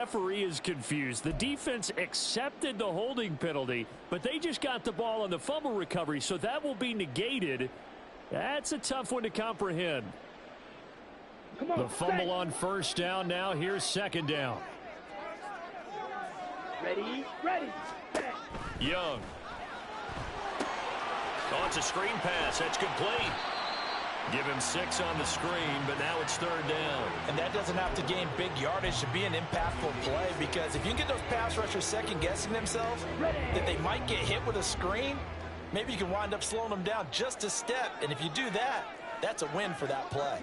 Referee is confused. The defense accepted the holding penalty, but they just got the ball on the fumble recovery, so that will be negated. That's a tough one to comprehend. The fumble on first down now. Here's second down. Ready. Young. Oh, it's a screen pass. That's complete. Give him 6 on the screen, but now it's third down. And that doesn't have to gain big yardage to be an impactful play, because if you can get those pass rushers second-guessing themselves that they might get hit with a screen, maybe you can wind up slowing them down just a step. And if you do that, that's a win for that play.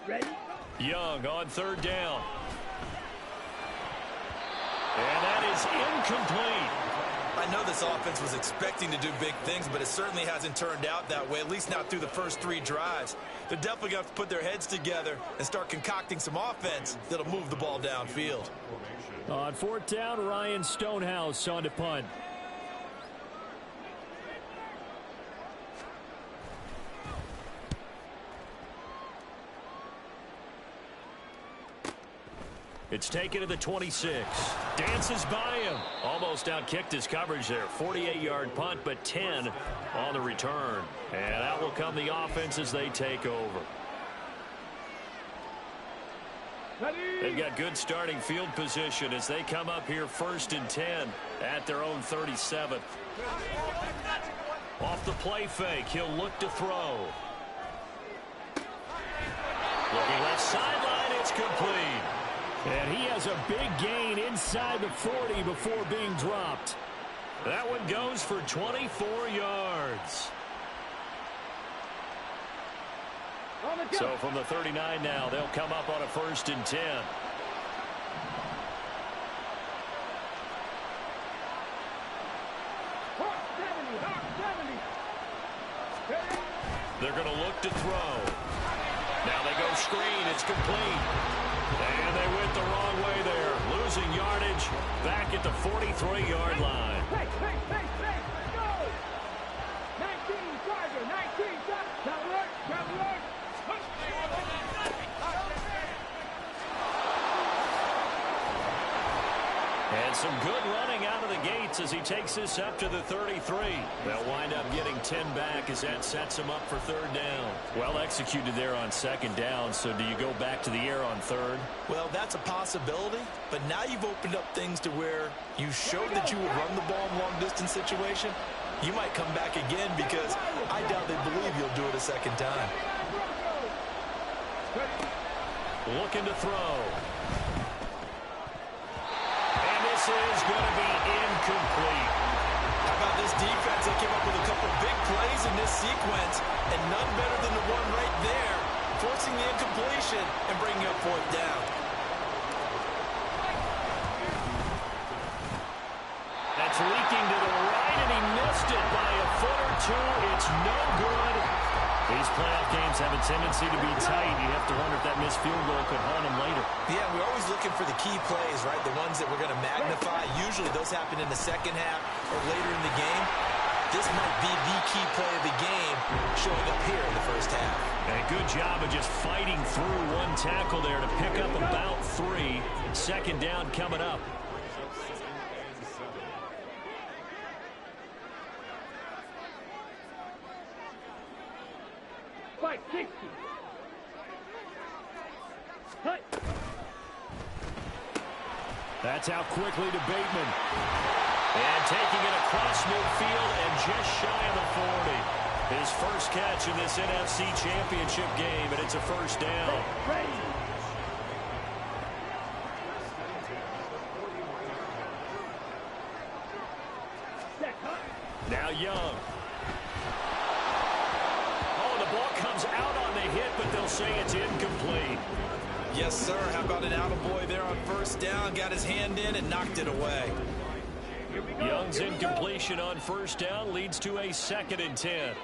Ready? Young on third down. And that is incomplete. I know this offense was expecting to do big things, but it certainly hasn't turned out that way, at least not through the first 3 drives. They're definitely going to have to put their heads together and start concocting some offense that'll move the ball downfield. On fourth down, Ryan Stonehouse on to punt. It's taken to the 26. Dances by him. Almost outkicked his coverage there. 48-yard punt, but 10 on the return. And out will come the offense as they take over. They've got good starting field position as they come up here first and 10 at their own 37. Off the play fake, he'll look to throw. Looking left sideline, it's complete. And he has a big gain inside the 40 before being dropped. That one goes for 24 yards. So from the 39 now, they'll come up on a first and 10. They're going to look to throw. Now they go screen. It's complete. And they went the wrong way there. Losing yardage back at the 43-yard line. Go! 19, Charger, 19, traveler. And some good running out of the gates as he takes this up to the 33. They'll wind up getting 10 back as that sets him up for third down. Well executed there on second down, so do you go back to the air on third? Well, that's a possibility, but now you've opened up things to where you showed that you would run the ball in long-distance situation. You might come back again because I doubt they believe you'll do it a second time. Looking to throw. This is going to be incomplete. How about this defense? They came up with a couple big plays in this sequence, and none better than the one right there, forcing the incompletion and bringing up fourth down. That's leaking to the right, and he missed it by a foot or two. It's no good. These playoff games have a tendency to be tight. You have to wonder if that missed field goal could haunt him later. Yeah, we're always looking for the key plays, right? The ones that we're going to magnify. Usually those happen in the second half or later in the game. This might be the key play of the game showing up here in the first half. And good job of just fighting through one tackle there to pick up about 3. Second down coming up. Fight 60. Cut. That's out quickly to Bateman. And taking it across midfield and just shy of the 40. His first catch in this NFC Championship game, and it's a first down. Ready. Now Young. Ball comes out on the hit, but they'll say it's incomplete. Yes, sir. How about an attaboy there on first down? Got his hand in and knocked it away. Young's incompletion on first down leads to a second and 10.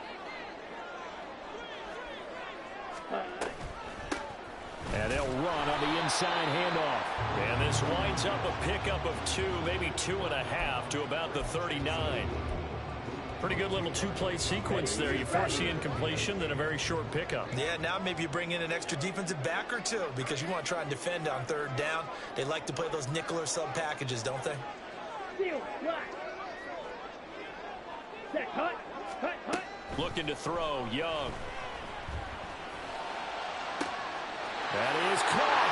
And they'll run on the inside handoff. And this winds up a pickup of 2, maybe 2.5 to about the 39. Pretty good little two-play sequence there. You force the incompletion, then a very short pickup. Yeah, now maybe you bring in an extra defensive back or two because you want to try and defend on third down. They like to play those nickel or sub packages, don't they? Set, hut, hut, hut. Looking to throw, Young. That is caught.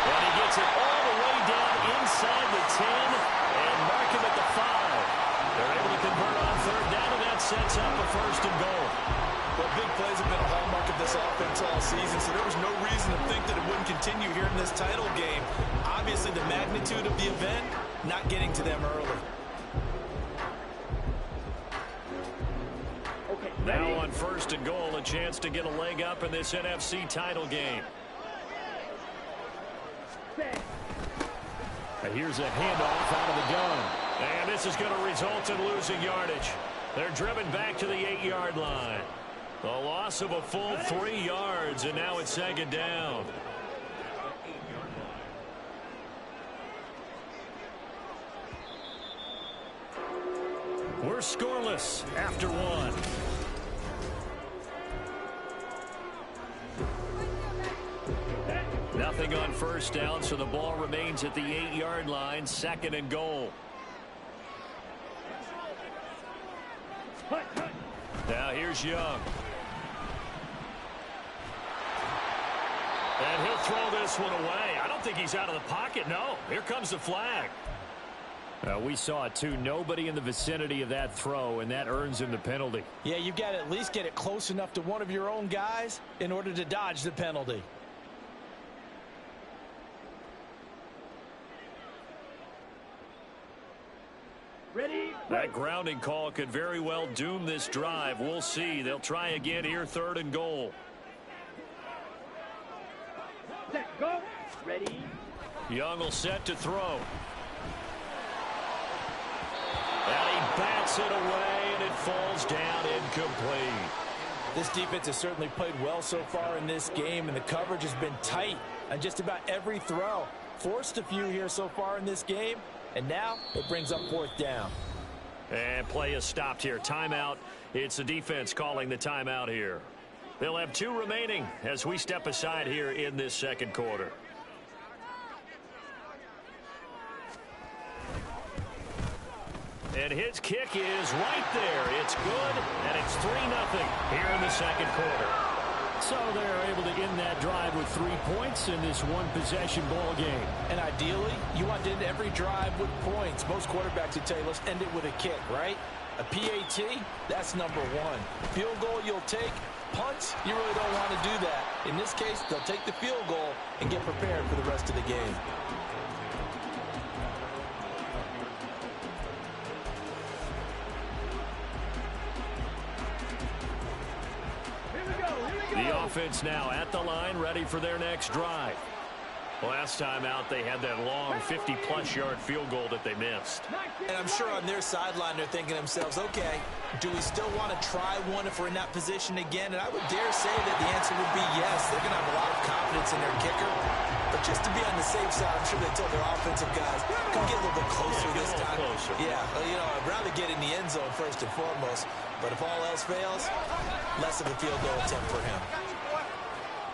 And he gets it all the way down inside the 10 and mark him at the 5. They're able to convert on third down, and that sets up a first and goal. Well, big plays have been a hallmark of this offense all season, so there was no reason to think that it wouldn't continue here in this title game. Obviously, the magnitude of the event, not getting to them early. Now on first and goal, a chance to get a leg up in this NFC title game. And here's a handoff out of the gun. And this is going to result in losing yardage. They're driven back to the 8-yard line. The loss of a full 3 yards, and now it's second down. We're scoreless after 1. Nothing on first down, so the ball remains at the 8-yard line, second and goal. Now here's Young. And he'll throw this one away. I don't think he's out of the pocket. No, here comes the flag. We saw it too. Nobody in the vicinity of that throw, and that earns him the penalty. Yeah, you've got to at least get it close enough to one of your own guys in order to dodge the penalty. Ready? That grounding call could very well doom this drive. We'll see. They'll try again here, third and goal. Set, go. Ready? Young will set to throw. And he bats it away, and it falls down incomplete. This defense has certainly played well so far in this game, and the coverage has been tight on just about every throw. Forced a few here so far in this game, and now it brings up fourth down. And play is stopped here. Timeout. It's the defense calling the timeout here. They'll have 2 remaining as we step aside here in this second quarter. And his kick is right there. It's good, and it's 3-0 here in the second quarter. So they're able to end that drive with 3 points in this one-possession ball game. And ideally, you want to end every drive with points. Most quarterbacks would tell you, let's end it with a kick, right? A PAT, that's number 1. Field goal you'll take. Punts, you really don't want to do that. In this case, they'll take the field goal and get prepared for the rest of the game. The offense now at the line, ready for their next drive. Last time out, they had that long 50-plus yard field goal that they missed. And I'm sure on their sideline they're thinking to themselves, okay, do we still want to try one if we're in that position again? And I would dare say that the answer would be yes. They're going to have a lot of confidence in their kicker. But just to be on the safe side, I'm sure they told their offensive guys, come get a little bit closer this time. Yeah, well, you know, I'd rather get in the end zone first and foremost. But if all else fails, less of a field goal attempt for him.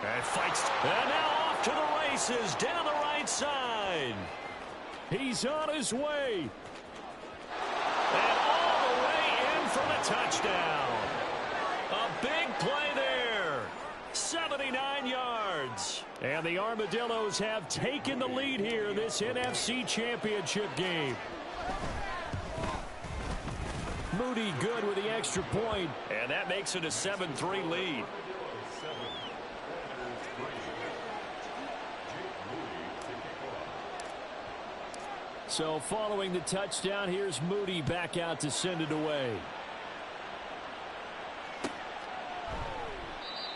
And fights. And now off to the races down the right side. He's on his way. And all the way in for the touchdown. A big play there. 79 yards. And the Armadillos have taken the lead here in this NFC Championship game. Moody good with the extra point. And that makes it a 7-3 lead. So following the touchdown, here's Moody back out to send it away.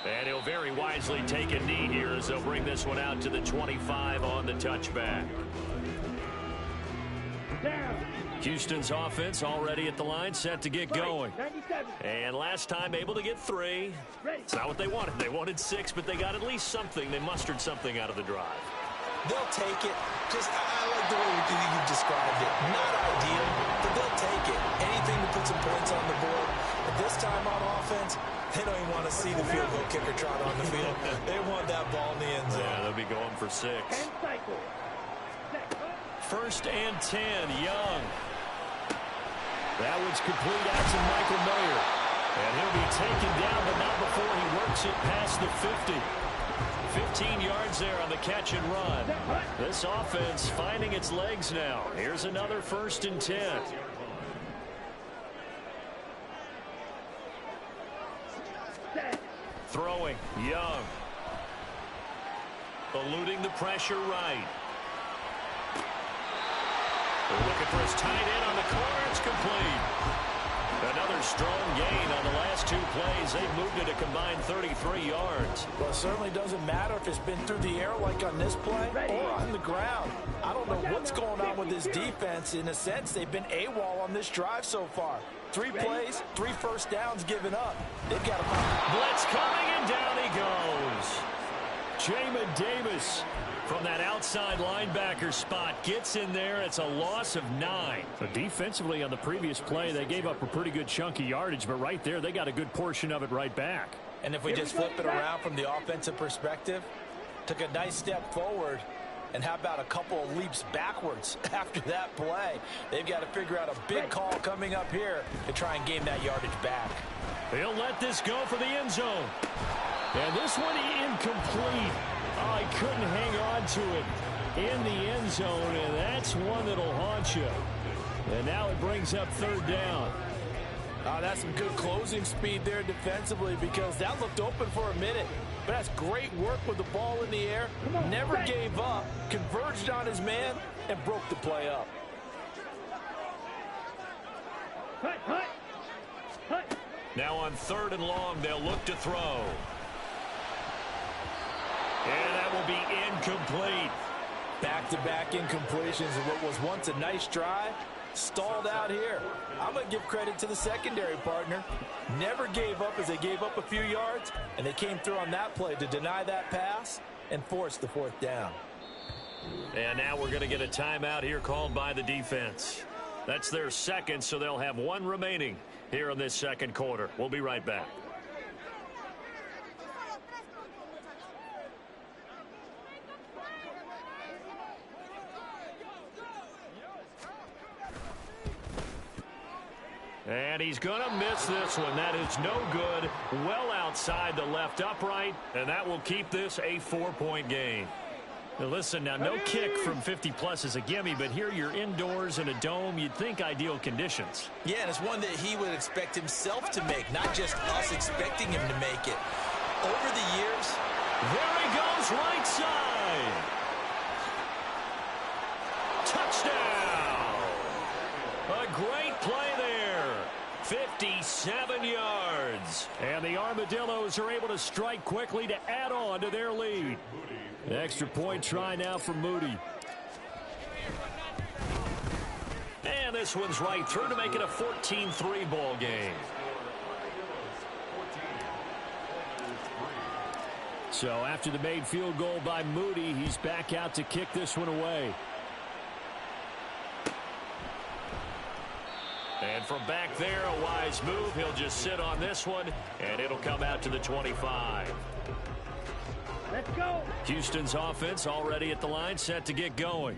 And he'll very wisely take a knee here as they'll bring this one out to the 25 on the touchback. Houston's offense already at the line, set to get going. And last time able to get 3. It's not what they wanted. They wanted 6, but they got at least something. They mustered something out of the drive. They'll take it. I like the way you described it. Not ideal, but they'll take it. Anything to put some points on the board. But this time on offense, they don't even want to see the field goal kicker trot on the field. They want that ball in the end zone. Yeah, they'll be going for 6. And cycle. First and 10, Young. That one's complete out to Michael Mayer. And he'll be taken down, but not before he works it past the 50. 15 yards there on the catch and run. This offense finding its legs now. Here's another first and 10. Throwing, Young. Eluding the pressure right. They're looking for his tight end on the corner. It's complete. Another strong gain on the last 2 plays. They've moved it a combined 33 yards. Well, it certainly doesn't matter if it's been through the air like on this play or on the ground. I don't know what's going on with this defense. In a sense, they've been AWOL on this drive so far. 3 plays, 3 first downs given up. They've got to find. Blitz coming, and down he goes. Jamin Davis from that outside linebacker spot gets in there. It's a loss of 9. But defensively on the previous play, they gave up a pretty good chunk of yardage, but right there, they got a good portion of it right back. And if we just flip it around from the offensive perspective, took a nice step forward, and how about a couple of leaps backwards after that play? They've got to figure out a big call coming up here to try and gain that yardage back. He'll let this go for the end zone. And this one incomplete. Oh, he couldn't hang on to it in the end zone, and that's one that'll haunt you. And now it brings up 3rd down. That's some good closing speed there defensively, because that looked open for a minute. But that's great work with the ball in the air. Never gave up, converged on his man, and broke the play up. Now on 3rd and long, they'll look to throw. And that will be incomplete. Back-to-back incompletions of what was once a nice drive, stalled out here. I'm going to give credit to the secondary partner. Never gave up as they gave up a few yards, and they came through on that play to deny that pass and force the 4th down. And now we're going to get a timeout here called by the defense. That's their 2nd, so they'll have 1 remaining here in this 2nd quarter. We'll be right back. And he's going to miss this one. That is no good. Well outside the left upright, and that will keep this a 4-point game. Now listen, now no kick from 50-plus is a gimme, but here you're indoors in a dome. You'd think ideal conditions. Yeah, and it's one that he would expect himself to make, not just us expecting him to make it. Over the years, there he goes, right side. Touchdown. A great play there. 57 yards. And the Armadillos are able to strike quickly to add on to their lead. Extra point try now for Moody. And this one's right through to make it a 14-3 ball game. So after the made field goal by Moody, he's back out to kick this one away. And from back there, a wise move. He'll just sit on this one, and it'll come out to the 25. Let's go. Houston's offense already at the line, set to get going.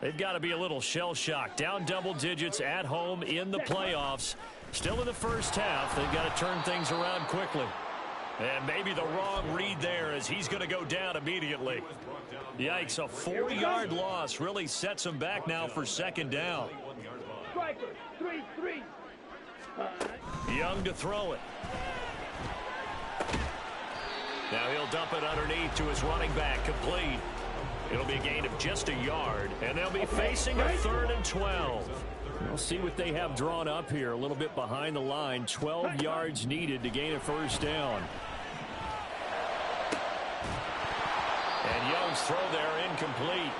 They've got to be a little shell-shocked. Down double digits at home in the playoffs. Still in the first half. They've got to turn things around quickly. And maybe the wrong read there as he's going to go down immediately. Yikes, a 4-yard loss really sets him back now for 2nd down. Striker, 3-3. Young to throw it. Now he'll dump it underneath to his running back, complete. It'll be a gain of just a yard, and they'll be facing a 3rd and 12. We'll see what they have drawn up here, a little bit behind the line. 12 yards needed to gain a 1st down. And Young's throw there incomplete.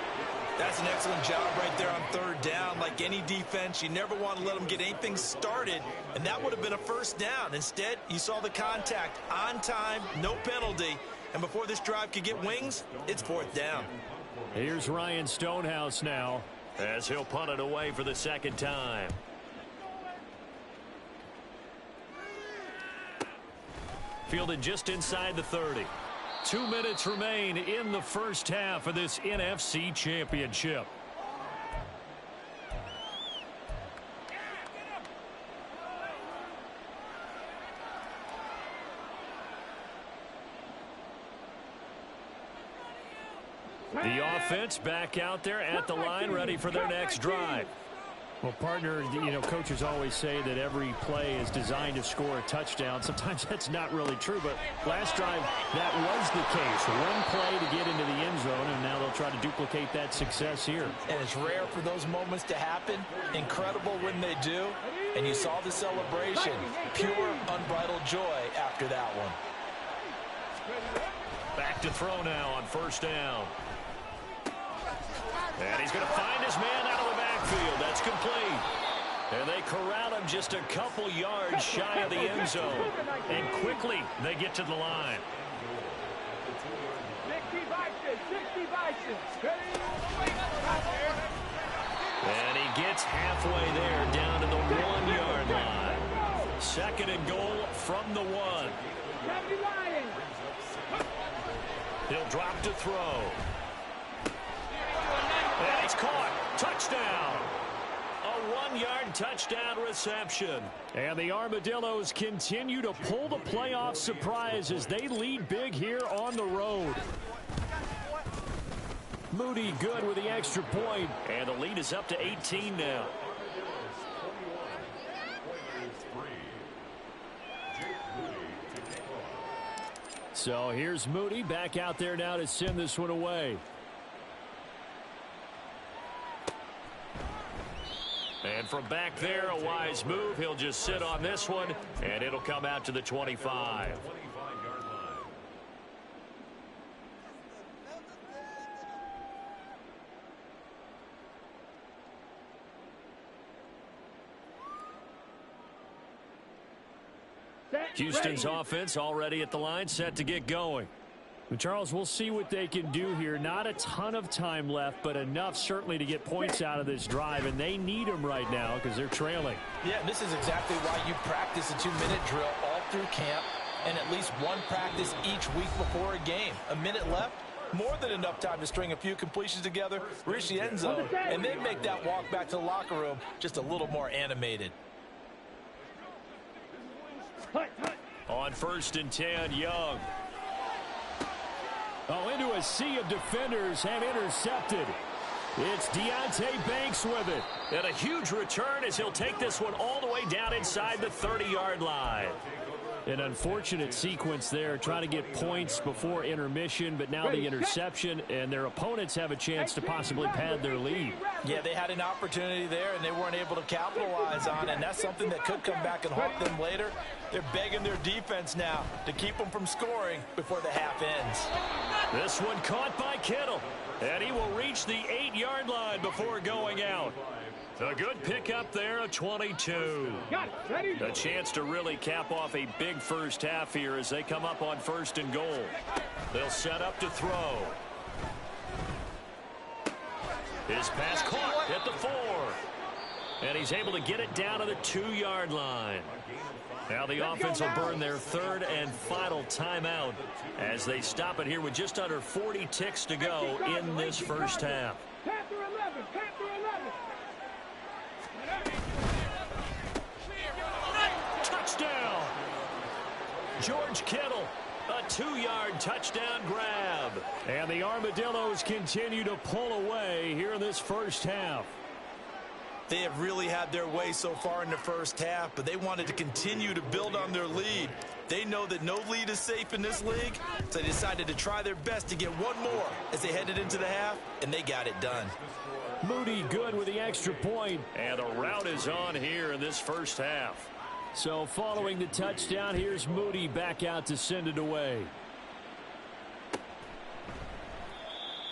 That's an excellent job right there on 3rd down. Like any defense, you never want to let them get anything started, and that would have been a 1st down. Instead, you saw the contact on time, no penalty, and before this drive could get wings, it's 4th down. Here's Ryan Stonehouse now as he'll punt it away for the second time. Fielded just inside the 30. 2 minutes remain in the first half of this NFC Championship. The offense back out there at the line, ready for their next drive. Well, partner, coaches always say that every play is designed to score a touchdown. Sometimes that's not really true, but last drive, that was the case. One play to get into the end zone, and now they'll try to duplicate that success here. And it's rare for those moments to happen. Incredible when they do. And you saw the celebration. Pure, unbridled joy after that one. Back to throw now on first down. And he's going to find his man out of the backfield. That's complete. And they corral him just a couple yards shy of the end zone. And quickly they get to the line. 60 vices. And he gets halfway there, down to the 1 yard line. Second and goal from the 1. He'll drop to throw. And he's caught. Touchdown. A 1 yard touchdown reception. And the Armadillos continue to pull the playoff surprise as they lead big here on the road. Moody good with the extra point. And the lead is up to 18 now. So here's Moody back out there now to send this one away. And from back there, a wise move. He'll just sit on this one, and it'll come out to the 25. Houston's offense already at the line, set to get going. But Charles, we'll see what they can do here. Not a ton of time left, but enough certainly to get points out of this drive, and they need them right now because they're trailing. Yeah, this is exactly why you practice a 2-minute drill all through camp and at least one practice each week before a game. A minute left, more than enough time to string a few completions together, reach the end zone, and then make that walk back to the locker room just a little more animated. On 1st and 10, Young. Oh, into a sea of defenders and intercepted. It's Deontay Banks with it. And a huge return as he'll take this one all the way down inside the 30-yard line. An unfortunate sequence there, trying to get points before intermission, but now the interception, and their opponents have a chance to possibly pad their lead. Yeah, they had an opportunity there, and they weren't able to capitalize on it, and that's something that could come back and haunt them later. They're begging their defense now to keep them from scoring before the half ends. This one caught by Kittle, and he will reach the 8-yard line before going out. A good pickup there, a 22. A chance to really cap off a big first half here as they come up on 1st and goal. They'll set up to throw. His pass caught at the 4. And he's able to get it down to the 2-yard line. Now the offense will burn their 3rd and final timeout as they stop it here with just under 40 ticks to go in this first half. Touchdown! George Kittle, a 2-yard touchdown grab. And the Armadillos continue to pull away here in this first half. They have really had their way so far in the first half, but they wanted to continue to build on their lead. They know that no lead is safe in this league, so they decided to try their best to get one more as they headed into the half, and they got it done. Moody good with the extra point, and the route is on here in this first half. So following the touchdown, here's Moody back out to send it away.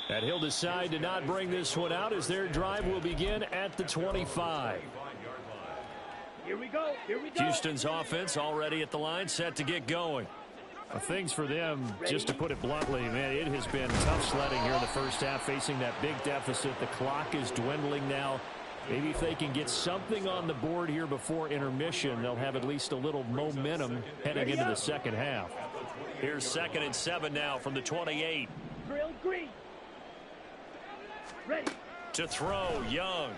And he'll decide to not bring this one out as their drive will begin at the 25. Here we go. Houston's offense already at the line, set to get going. Things for them, just to put it bluntly, man, it has been tough sledding here in the first half, facing that big deficit. The clock is dwindling now. Maybe if they can get something on the board here before intermission, they'll have at least a little momentum heading into the second half. Here's 2nd and 7 now from the 28. Drill green. Ready. To throw, Young.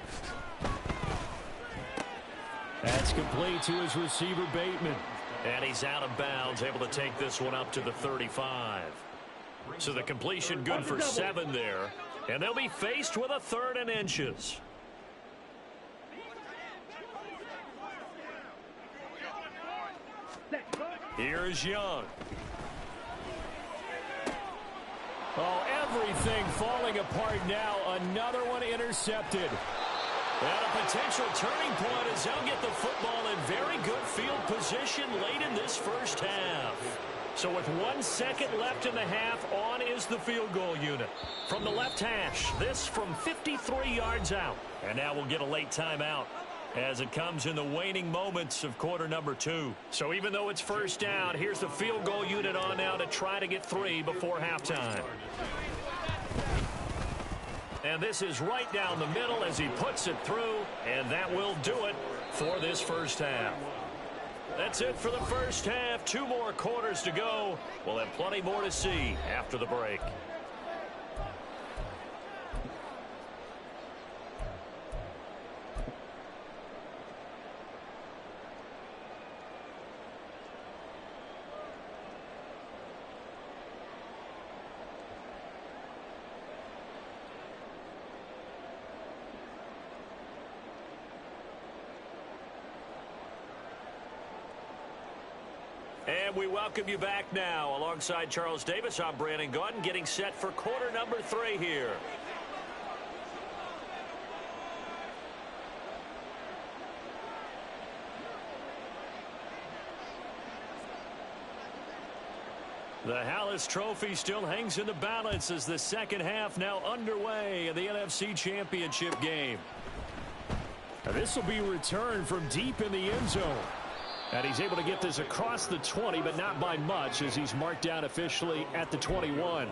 That's complete to his receiver, Bateman. And he's out of bounds, able to take this one up to the 35. So the completion good for 7 there. And they'll be faced with a 3rd and inches. Here's Young. Oh, everything falling apart now. Another one intercepted. And a potential turning point as they'll get the football in very good field position late in this first half. So with 1 second left in the half, on is the field goal unit. From the left hash, this from 53 yards out. And now we'll get a late timeout as it comes in the waning moments of quarter number 2. So even though it's first down, here's the field goal unit on now to try to get 3 before halftime. And this is right down the middle as he puts it through, and that will do it for this first half. That's it for the first half. 2 more quarters to go. We'll have plenty more to see after the break. And we welcome you back now. Alongside Charles Davis, I'm Brandon Gaudin, getting set for quarter number 3 here. The Hallis Trophy still hangs in the balance as the second half now underway in the NFC Championship game. Now this will be returned from deep in the end zone. And he's able to get this across the 20, but not by much, as he's marked down officially at the 21.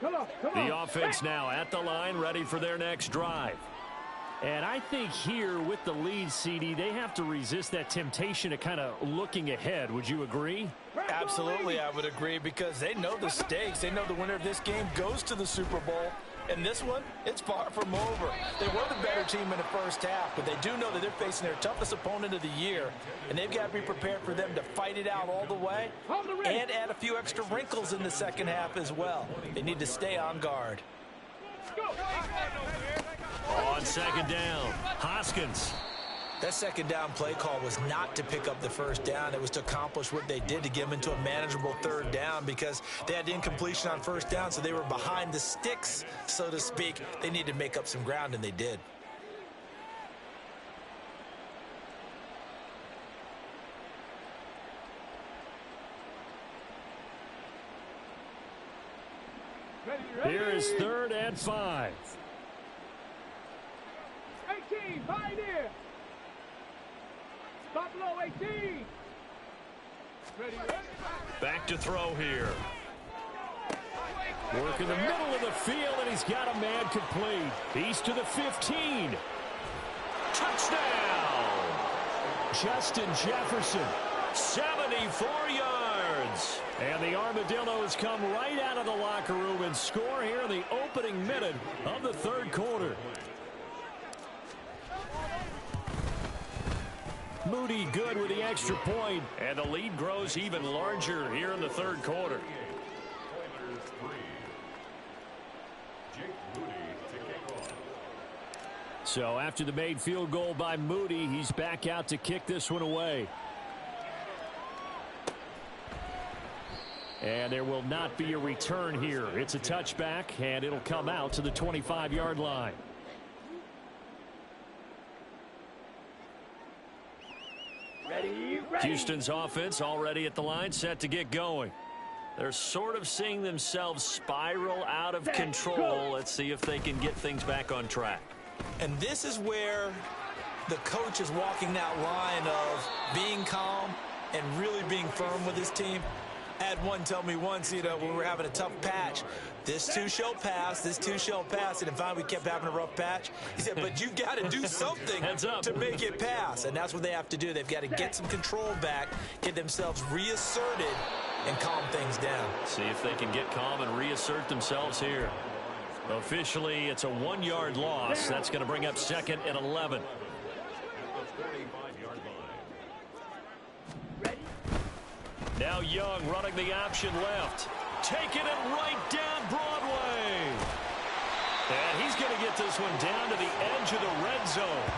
The offense now at the line, ready for their next drive. And I think here with the lead, CD, they have to resist that temptation of kind of looking ahead. Would you agree? Absolutely, I would agree, because they know the stakes. They know the winner of this game goes to the Super Bowl. And this one, it's far from over. They were the better team in the first half, but they do know that they're facing their toughest opponent of the year, and they've got to be prepared for them to fight it out all the way and add a few extra wrinkles in the second half as well. They need to stay on guard. On second down, Hoskins. That second down play call was not to pick up the first down. It was to accomplish what they did to get them into a manageable third down, because they had incompletion on first down, so they were behind the sticks, so to speak. They needed to make up some ground, and they did. Here is 3rd and 5. 18, Pioneer. Buffalo 18. Ready. Back to throw here. Work in the middle of the field, and he's got a man complete. He's to the 15. Touchdown! Justin Jefferson, 74 yards. And the Armadillos come right out of the locker room and score here in the opening minute of the 3rd quarter. Moody good with the extra point, and the lead grows even larger here in the 3rd quarter. So after the made field goal by Moody, he's back out to kick this one away. And there will not be a return here. It's a touchback, and it'll come out to the 25-yard line. Ready. Houston's offense already at the line, set to get going. They're sort of seeing themselves spiral out of control. Let's see if they can get things back on track. And this is where the coach is walking that line of being calm and really being firm with his team. I had one tell me once, when we were having a tough patch, this too shall pass, this too shall pass, and finally we kept having a rough patch. He said, but you got to do something to make it pass, and that's what they have to do. They've got to get some control back, get themselves reasserted, and calm things down. See if they can get calm and reassert themselves here. Officially, it's a 1-yard loss. That's going to bring up 2nd and 11. Now Young running the option left. Taking it right down Broadway. And he's going to get this one down to the edge of the red zone.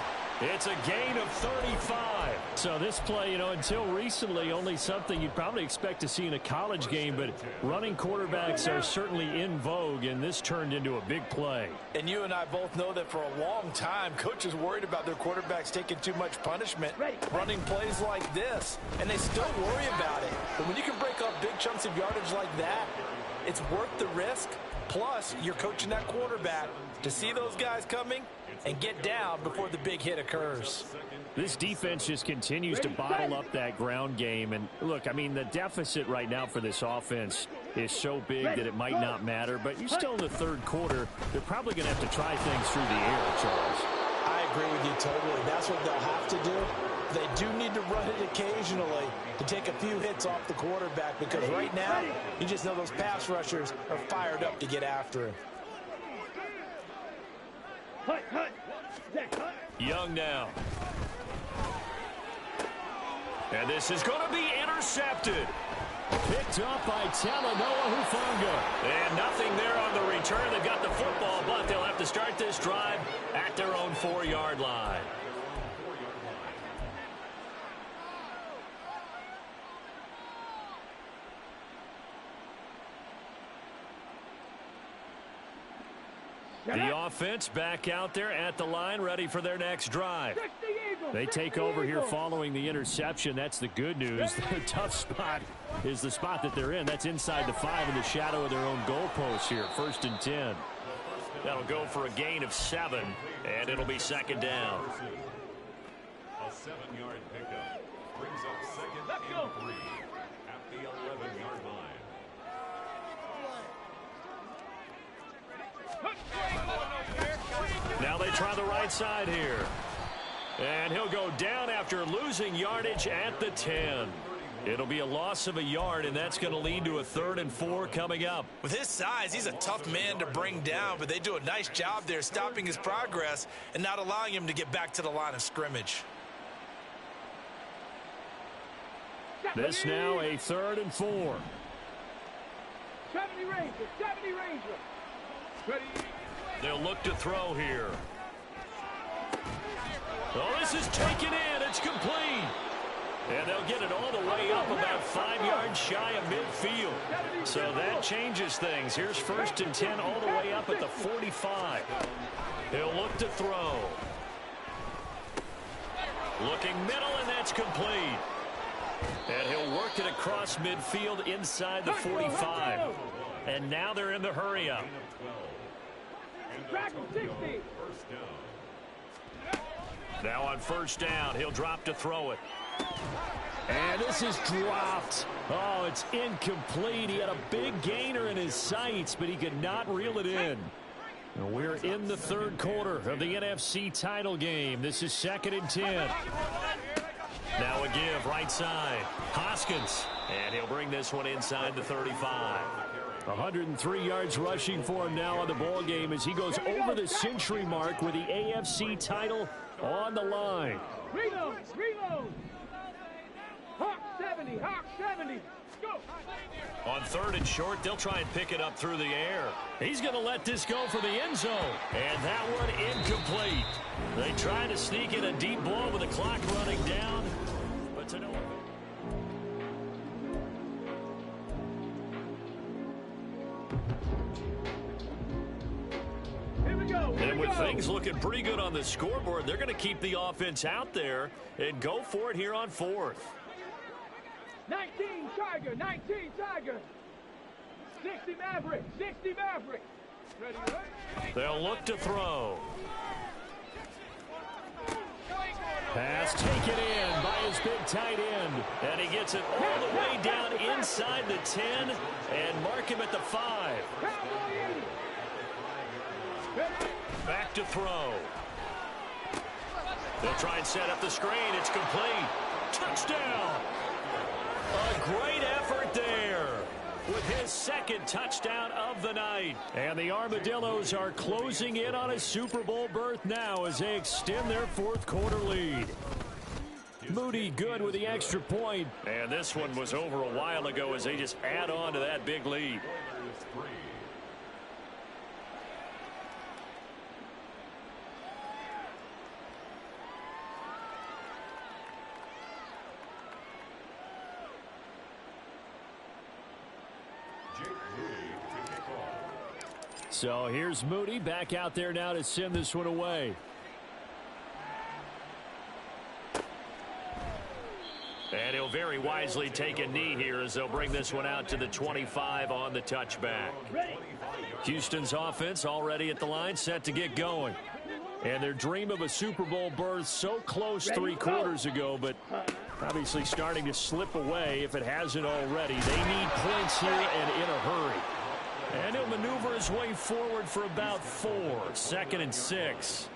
It's a gain of 35. So this play, until recently, only something you'd probably expect to see in a college game, but running quarterbacks are certainly in vogue, and this turned into a big play. And you and I both know that for a long time, coaches worried about their quarterbacks taking too much punishment, running plays like this, and they still worry about it. But when you can break up big chunks of yardage like that, it's worth the risk. Plus, you're coaching that quarterback to see those guys coming and get down before the big hit occurs. This defense just continues to bottle up that ground game. And look, the deficit right now for this offense is so big that it might not matter. But you're still in the third quarter. They're probably going to have to try things through the air, Charles. I agree with you totally. That's what they'll have to do. They do need to run it occasionally to take a few hits off the quarterback, because right now, you just know those pass rushers are fired up to get after him. Young now. And this is going to be intercepted. Picked up by Talanoa Hufanga. And nothing there on the return. They've got the football, but they'll have to start this drive at their own 4-yard line. The offense back out there at the line, ready for their next drive. They take over here following the interception. That's the good news. The tough spot is the spot that they're in. That's inside the 5 in the shadow of their own goalpost here. 1st and 10. That'll go for a gain of 7, and it'll be 2nd down. A 7-yard pickup brings up 2nd and 3 at the 11-yard line. Now they try the right side here. And he'll go down after losing yardage at the 10. It'll be a loss of a yard, and that's going to lead to a 3rd and 4 coming up. With his size, he's a tough man to bring down, but they do a nice job there stopping his progress and not allowing him to get back to the line of scrimmage. This now a 3rd and 4. 70 Ranger, 70 Ranger. Ready. They'll look to throw here. Oh, this is taken in. It's complete. And they'll get it all the way up about 5 yards shy of midfield. So that changes things. Here's 1st and 10 all the way up at the 45. He'll look to throw. Looking middle, and that's complete. And he'll work it across midfield inside the 45. And now they're in the hurry-up. Now on 1st down, he'll drop to throw it. And this is dropped. Oh, it's incomplete. He had a big gainer in his sights, but he could not reel it in. And we're in the 3rd quarter of the NFC title game. This is 2nd and 10. Now a give right side. Hoskins. And he'll bring this one inside the 35. 103 yards rushing for him now on the ball game as he goes over the century mark with the AFC title on the line. Reload, reload. Hawk 70, Hawk 70. Go. On 3rd and short, they'll try and pick it up through the air. He's going to let this go for the end zone. And that one incomplete. They try to sneak in a deep ball with the clock running down, but to no effect. And with things looking pretty good on the scoreboard, they're going to keep the offense out there and go for it here on 4th. 19 Tiger, 19 Tiger. 60 Maverick, 60 Maverick. Ready, ready. They'll look to throw. Pass taken in by his big tight end. And he gets it all the way down inside the 10 and mark him at the 5. Back to throw. They'll try and set up the screen. It's complete. Touchdown. A great effort there with his second touchdown of the night. And the Armadillos are closing in on a Super Bowl berth now as they extend their fourth quarter lead. Moody good with the extra point. And this one was over a while ago as they just add on to that big lead. So here's Moody back out there now to send this one away. And he'll very wisely take a knee here as they'll bring this one out to the 25 on the touchback. Houston's offense already at the line, set to get going. And their dream of a Super Bowl berth so close 3 quarters ago, but obviously starting to slip away if it hasn't already. They need points here and in a hurry. And he'll maneuver his way forward for about 4. 2nd and 6.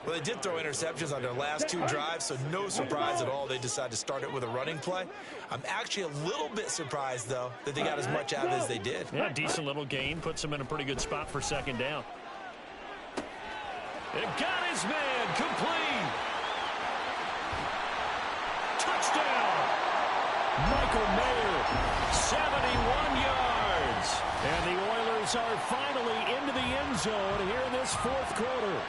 Well, they did throw interceptions on their last 2 drives, so no surprise at all they decided to start it with a running play. I'm actually a little bit surprised, though, that they got as much out as they did. Yeah, decent little gain. Puts them in a pretty good spot for 2nd down. It got his man complete. Touchdown. Michael Mayer, 71 yards. And the Oilers are finally into the end zone here in this 4th quarter.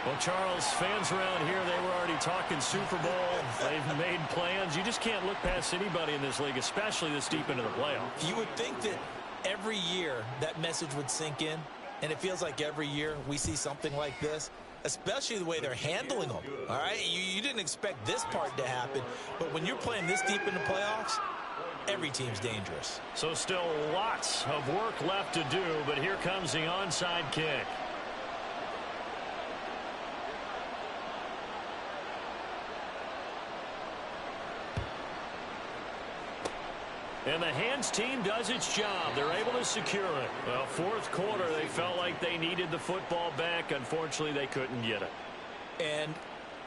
Well, Charles, fans around here, they were already talking Super Bowl. They've made plans. You just can't look past anybody in this league, especially this deep into the playoffs. You would think that every year that message would sink in, and it feels like every year we see something like this, especially the way they're handling them. All right, you didn't expect this part to happen, but when you're playing this deep in the playoffs, every team's dangerous. So still lots of work left to do, but here comes the onside kick. And the hands team does its job. They're able to secure it. Well, 4th quarter, they felt like they needed the football back. Unfortunately, they couldn't get it. And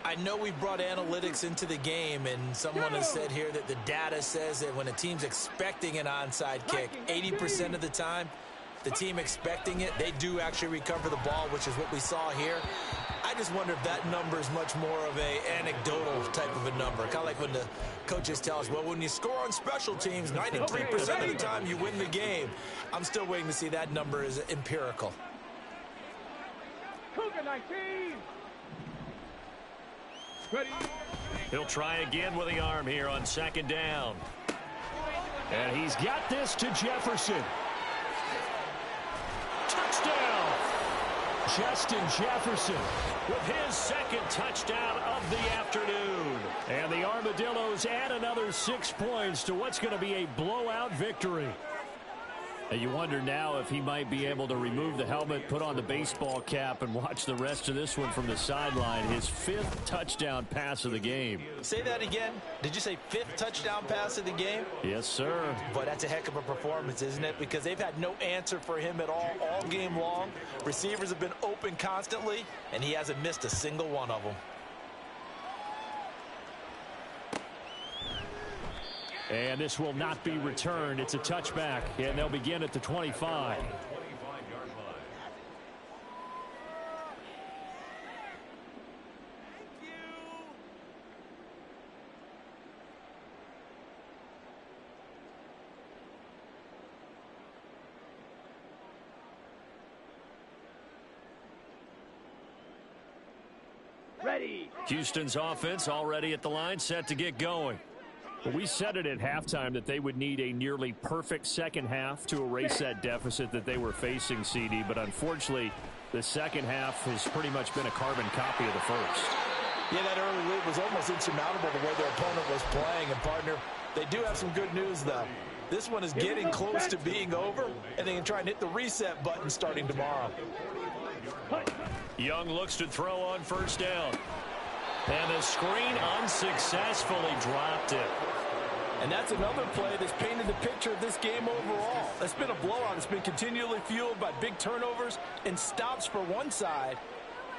I know we brought analytics into the game, and someone has said here that the data says that when a team's expecting an onside kick, 80% of the time, the team expecting it, they do actually recover the ball, which is what we saw here. I just wonder if that number is much more of a anecdotal type of a number. Kind of like when the coaches tell us, well, when you score on special teams, 93% of the time you win the game. I'm still waiting to see that number is empirical. Cougar 19. Ready. He'll try again with the arm here on 2nd down. And he's got this to Jefferson. Touchdown! Justin Jefferson with his 2nd touchdown of the afternoon. And the Armadillos add another 6 points to what's going to be a blowout victory. And you wonder now if he might be able to remove the helmet, put on the baseball cap, and watch the rest of this one from the sideline. His 5th touchdown pass of the game. Say that again. Did you say 5th touchdown pass of the game? Yes, sir. But that's a heck of a performance, isn't it? Because they've had no answer for him at all game long. Receivers have been open constantly, and he hasn't missed a single one of them. And this will not be returned. It's a touchback, and they'll begin at the 25. Ready. Houston's offense already at the line, set to get going. Well, we said it at halftime that they would need a nearly perfect second half to erase that deficit that they were facing, CD. But unfortunately, the second half has pretty much been a carbon copy of the first. Yeah, that early lead was almost insurmountable the way their opponent was playing. And, partner, they do have some good news, though. This one is getting close to being over, and they can try and hit the reset button starting tomorrow. Young looks to throw on 1st down. And the screen unsuccessfully dropped it. And that's another play that's painted the picture of this game overall. It's been a blowout. It's been continually fueled by big turnovers and stops for one side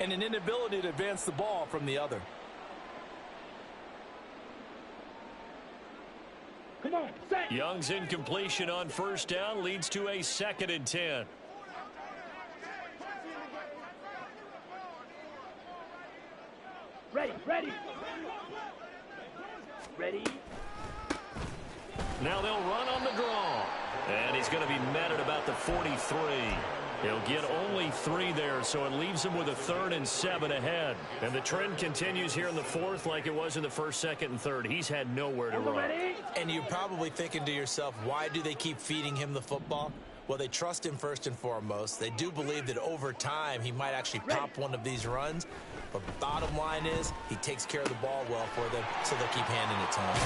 and an inability to advance the ball from the other. Come on, set. Young's incompletion on first down leads to a 2nd and 10. Ready, ready. Ready. Now they'll run on the draw. And he's going to be met at about the 43. He'll get only 3 there, so it leaves him with a 3rd and 7 ahead. And the trend continues here in the 4th like it was in the 1st, 2nd, and 3rd. He's had nowhere to run. And you're probably thinking to yourself, why do they keep feeding him the football? Well, they trust him first and foremost. They do believe that over time he might actually pop one of these runs. But the bottom line is he takes care of the ball well for them, so they'll keep handing it to him.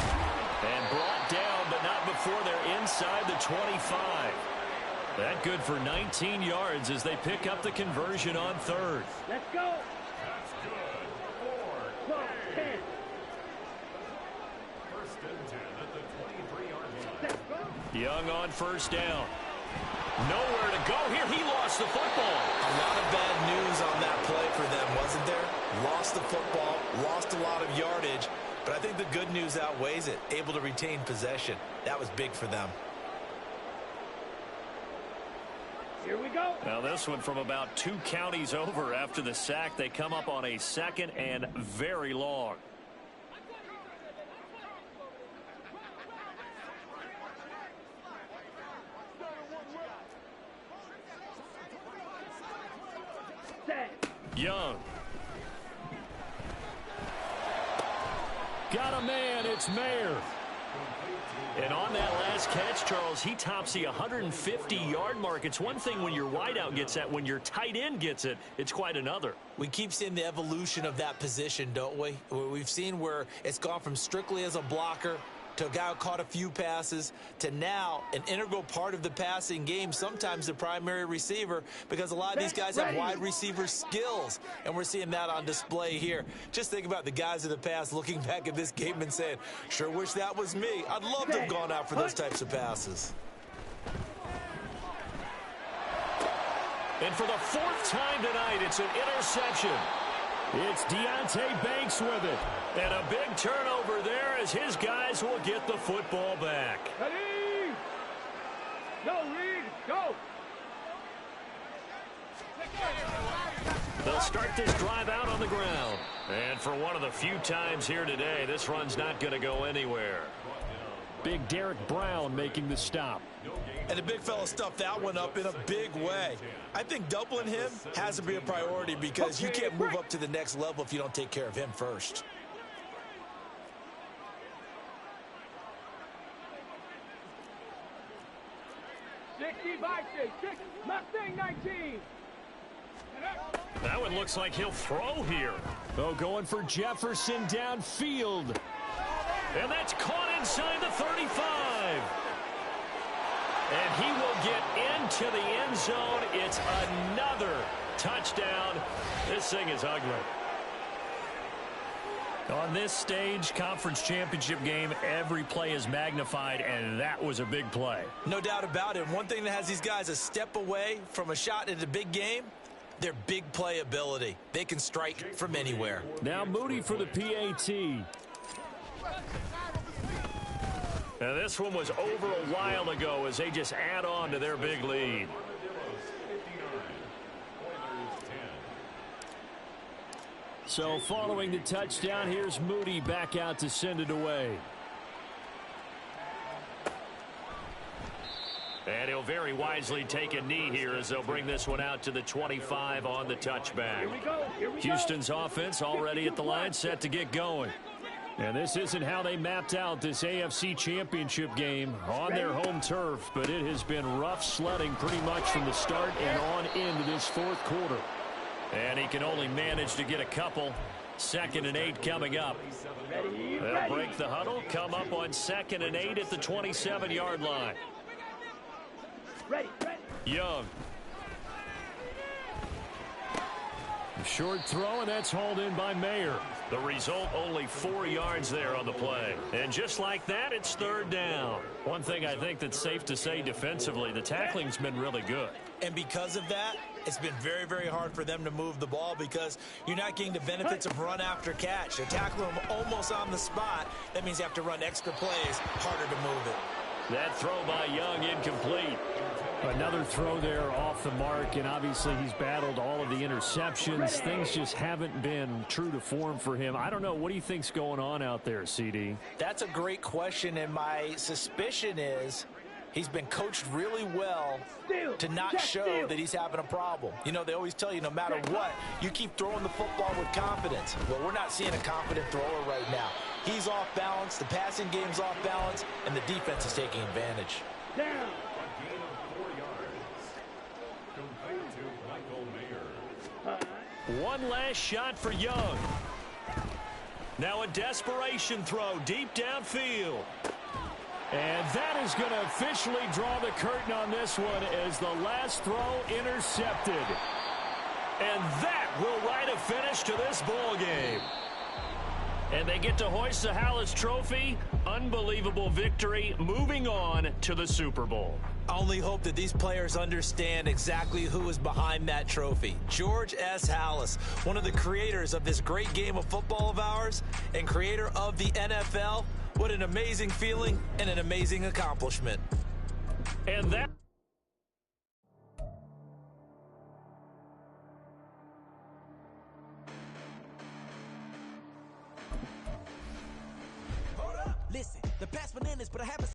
And brought down, but not before they're inside the 25. That good for 19 yards as they pick up the conversion on 3rd. Let's go. That's good. 12, 10. 1st and 10 at the 23-yard line. Let's go. Young on first down. Nowhere to go here. He lost the football. A lot of bad news on that play for them, wasn't there? Lost the football, lost a lot of yardage, but I think the good news outweighs it. Able to retain possession. That was big for them. Here we go. Now this one from about 2 counties over after the sack. They come up on a 2nd and very long. Set. Young. Got a man. It's Mayer. And on that last catch, Charles, he tops the 150-yard mark. It's one thing when your wideout gets that. When your tight end gets it, it's quite another. We keep seeing the evolution of that position, don't we? We've seen where it's gone from strictly as a blocker to a guy who caught a few passes to now an integral part of the passing game, sometimes the primary receiver, because a lot of these guys have wide receiver skills, and we're seeing that on display here. Just think about the guys in the past looking back at this game and saying, sure wish that was me. I'd love to have gone out for those types of passes. And for the 4th time tonight, it's an interception. It's Deontay Banks with it. And a big turnover there as his guys will get the football back. Ready. No, Reed. Go. They'll start this drive out on the ground. And for one of the few times here today, this run's not going to go anywhere. Big Derek Brown making the stop. And the big fella stuffed that one up in a big way. I think doubling him has to be a priority because you can't move up to the next level if you don't take care of him first. Mustang 19. That one looks like he'll throw here. Oh, going for Jefferson downfield. And that's caught inside the 35. And he will get into the end zone. It's another touchdown. This thing is ugly. On this stage, conference championship game, every play is magnified, and that was a big play. No doubt about it. One thing that has these guys a step away from a shot at a big game, their big play ability. They can strike from anywhere. Now Moody for the PAT. Now this one was over a while ago as they just add on to their big lead. So following the touchdown, here's Moody back out to send it away. And he'll very wisely take a knee here as they'll bring this one out to the 25 on the touchback. Here we go. Houston's offense already at the line, set to get going. And this isn't how they mapped out this AFC Championship game on their home turf, but it has been rough sledding pretty much from the start and on into this 4th quarter. And he can only manage to get a couple. 2nd and 8 coming up. They'll break the huddle, come up on 2nd and 8 at the 27-yard line. Ready. Young. A short throw, and that's hauled in by Mayer. The result, only 4 yards there on the play. And just like that, it's third down. One thing I think that's safe to say defensively, the tackling's been really good. And because of that, it's been very, very hard for them to move the ball because you're not getting the benefits of run after catch. They tackle them almost on the spot. That means you have to run extra plays, harder to move it. That throw by Young incomplete. Another throw there off the mark, and obviously he's battled all of the interceptions. Things just haven't been true to form for him. I don't know. What do you think's going on out there, CD? That's a great question, and my suspicion is he's been coached really well to not show that he's having a problem. You know, they always tell you no matter what, you keep throwing the football with confidence. Well, we're not seeing a confident thrower right now. He's off balance, the passing game's off balance, and the defense is taking advantage. A gain of 4 yards. Complete to Michael Mayer. One last shot for Young. Now a desperation throw deep downfield. And that is going to officially draw the curtain on this one as the last throw intercepted. And that will write a finish to this ball game. And they get to hoist the Hallis Trophy. Unbelievable victory, moving on to the Super Bowl. I only hope that these players understand exactly who is behind that trophy. George S. Hallis, one of the creators of this great game of football of ours and creator of the NFL. What an amazing feeling and an amazing accomplishment. And that... Listen, the past bananas, but I haven't